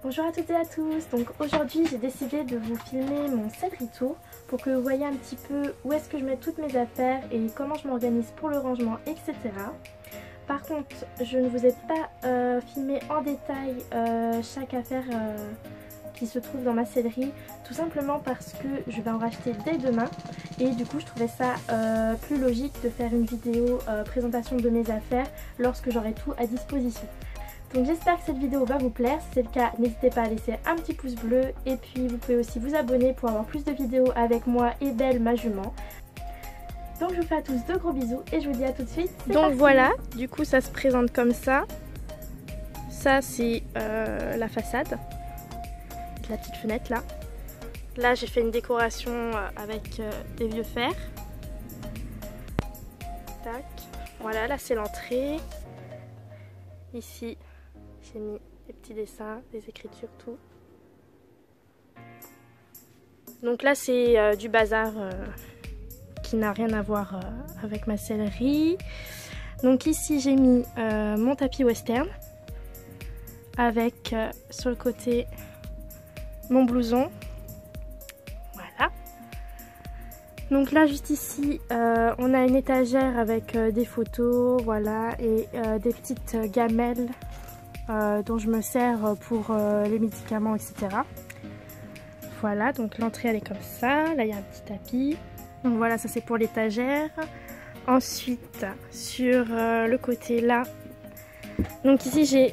Bonjour à toutes et à tous, donc aujourd'hui j'ai décidé de vous filmer mon céleri tour pour que vous voyez un petit peu où est-ce que je mets toutes mes affaires et comment je m'organise pour le rangement, etc. Par contre, je ne vous ai pas filmé en détail chaque affaire qui se trouve dans ma sellerie, tout simplement parce que je vais en racheter dès demain et du coup je trouvais ça plus logique de faire une vidéo présentation de mes affaires lorsque j'aurai tout à disposition. Donc j'espère que cette vidéo va vous plaire, si c'est le cas n'hésitez pas à laisser un petit pouce bleu et puis vous pouvez aussi vous abonner pour avoir plus de vidéos avec moi et Belle ma jument. Donc je vous fais à tous de gros bisous et je vous dis à tout de suite. Donc parti. Voilà, du coup ça se présente comme ça. Ça c'est la façade, la petite fenêtre là. Là j'ai fait une décoration avec des vieux fers. Tac. Voilà, là c'est l'entrée. Ici j'ai mis des petits dessins, des écritures, tout. Donc là c'est du bazar qui n'a rien à voir avec ma sellerie. Donc ici j'ai mis mon tapis western avec sur le côté mon blouson. Voilà. Donc là juste ici on a une étagère avec des photos, voilà, et des petites gamelles dont je me sers pour les médicaments, etc. Voilà, donc l'entrée elle est comme ça. Là il y a un petit tapis. Donc voilà, ça c'est pour l'étagère. Ensuite sur le côté là, donc ici j'ai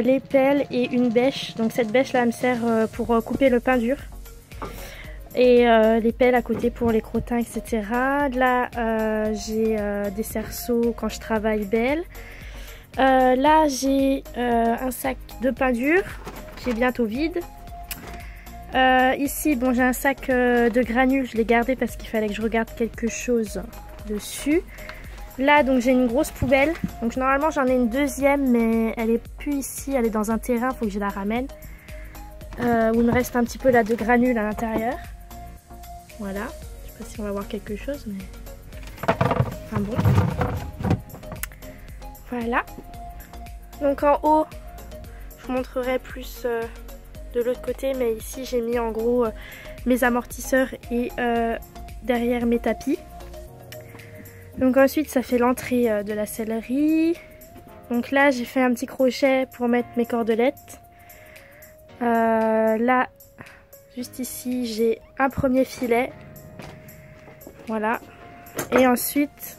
les pelles et une bêche. Donc cette bêche là elle me sert pour couper le pain dur. Et les pelles à côté pour les crottins, etc. Là j'ai des cerceaux quand je travaille Belle. Là j'ai un sac de pain dur qui est bientôt vide. Ici bon, j'ai un sac de granules, je l'ai gardé parce qu'il fallait que je regarde quelque chose dessus. Là donc j'ai une grosse poubelle, donc normalement j'en ai une deuxième mais elle est plus ici, elle est dans un terrain, il faut que je la ramène. Où il me reste un petit peu là de granules à l'intérieur. Voilà, je sais pas si on va voir quelque chose mais... Enfin bon. Voilà. Donc en haut, je vous montrerai plus de l'autre côté, mais ici j'ai mis en gros mes amortisseurs et derrière mes tapis. Donc ensuite ça fait l'entrée de la sellerie. Donc là j'ai fait un petit crochet pour mettre mes cordelettes. Là juste ici j'ai un premier filet, voilà, et ensuite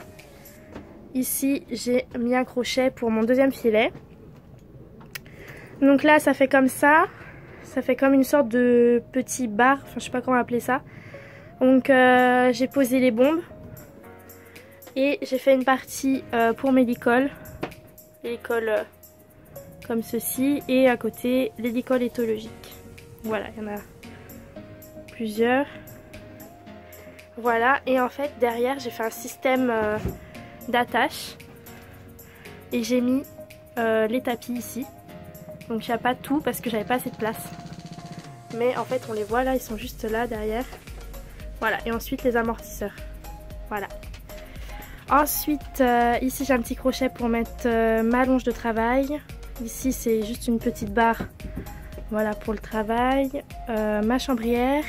ici j'ai mis un crochet pour mon deuxième filet. Donc là ça fait comme ça, ça fait comme une sorte de petit bar, enfin je sais pas comment appeler ça. Donc j'ai posé les bombes et j'ai fait une partie pour mes licoles, les licoles comme ceci, et à côté les licoles éthologiques. Voilà, il y en a plusieurs. Voilà, et en fait derrière j'ai fait un système d'attache et j'ai mis les tapis ici. Donc il n'y a pas tout parce que j'avais pas assez de place. Mais en fait on les voit là, ils sont juste là derrière. Voilà, et ensuite les amortisseurs. Voilà. Ensuite ici j'ai un petit crochet pour mettre ma longe de travail. Ici c'est juste une petite barre, voilà, pour le travail. Ma chambrière.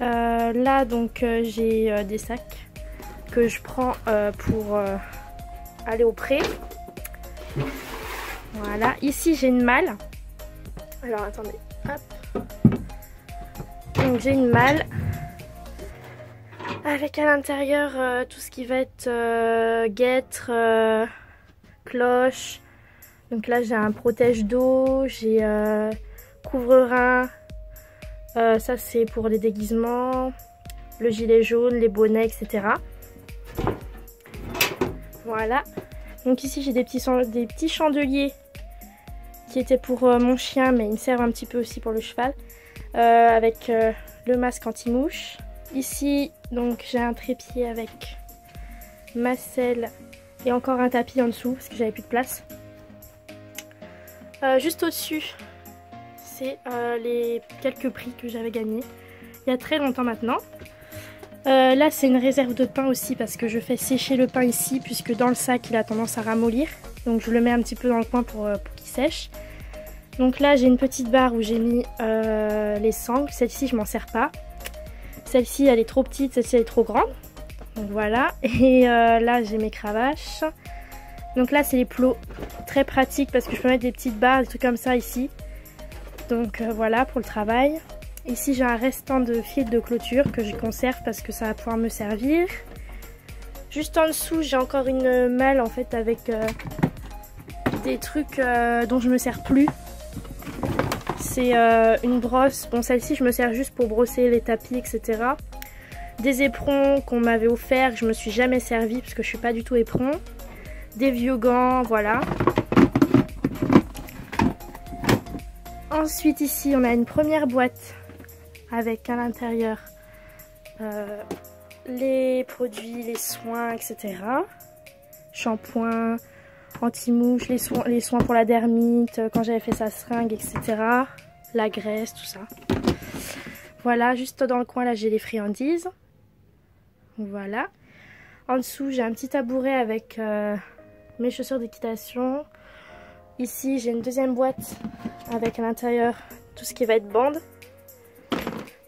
Là donc j'ai des sacs que je prends pour aller au pré. Voilà, ici j'ai une malle. Alors attendez, hop. Donc j'ai une malle avec à l'intérieur tout ce qui va être guêtre, cloche. Donc là j'ai un protège d'eau, j'ai couvre-rein. Ça c'est pour les déguisements, le gilet jaune, les bonnets, etc. Voilà. Donc ici j'ai des petits chandeliers qui étaient pour mon chien, mais ils me servent un petit peu aussi pour le cheval, avec le masque anti-mouche. Ici donc j'ai un trépied avec ma selle et encore un tapis en dessous parce que j'avais plus de place. Juste au-dessus, c'est les quelques prix que j'avais gagnés il y a très longtemps maintenant. Là c'est une réserve de pain aussi parce que je fais sécher le pain ici puisque dans le sac il a tendance à ramollir. Donc je le mets un petit peu dans le coin pour qu'il sèche. Donc là j'ai une petite barre où j'ai mis les sangles. Celle-ci je m'en sers pas. Celle-ci elle est trop petite, celle-ci elle est trop grande. Donc voilà. Et là j'ai mes cravaches. Donc là c'est les plots. Très pratique parce que je peux mettre des petites barres, des trucs comme ça ici. Donc voilà pour le travail. Ici j'ai un restant de fil de clôture que je conserve parce que ça va pouvoir me servir. Juste en dessous j'ai encore une malle en fait avec des trucs dont je me sers plus. C'est une brosse, bon celle-ci je me sers juste pour brosser les tapis etc. Des éperons qu'on m'avait offert, je me suis jamais servi parce que je suis pas du tout éperon. Des vieux gants, voilà. Ensuite ici on a une première boîte avec à l'intérieur les produits, les soins etc. Shampoing, anti-mouche, les soins pour la dermite, quand j'avais fait sa seringue etc. La graisse, tout ça. Voilà, juste dans le coin là j'ai les friandises. Voilà. En dessous j'ai un petit tabouret avec mes chaussures d'équitation. Ici j'ai une deuxième boîte avec à l'intérieur tout ce qui va être bande.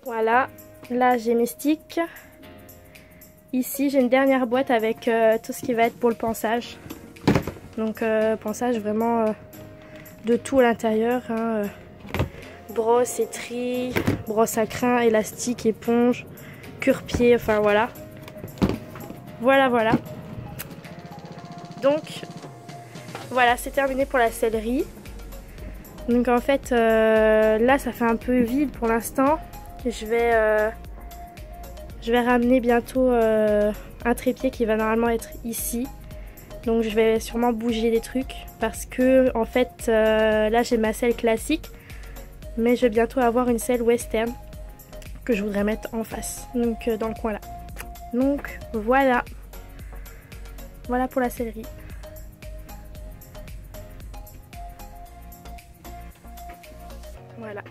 Voilà, là j'ai mes sticks. Ici j'ai une dernière boîte avec tout ce qui va être pour le pansage. Donc pansage vraiment de tout à l'intérieur. Hein, brosse, étrie, brosse à crin, élastique, éponge, cure-pied, enfin voilà. Voilà. Donc voilà, c'est terminé pour la sellerie. Donc en fait là ça fait un peu vide pour l'instant. Je vais ramener bientôt un trépied qui va normalement être ici. Donc je vais sûrement bouger des trucs parce que en fait là j'ai ma selle classique. Mais je vais bientôt avoir une selle western que je voudrais mettre en face. Donc dans le coin là. Donc voilà. Voilà pour la sellerie. Voilà.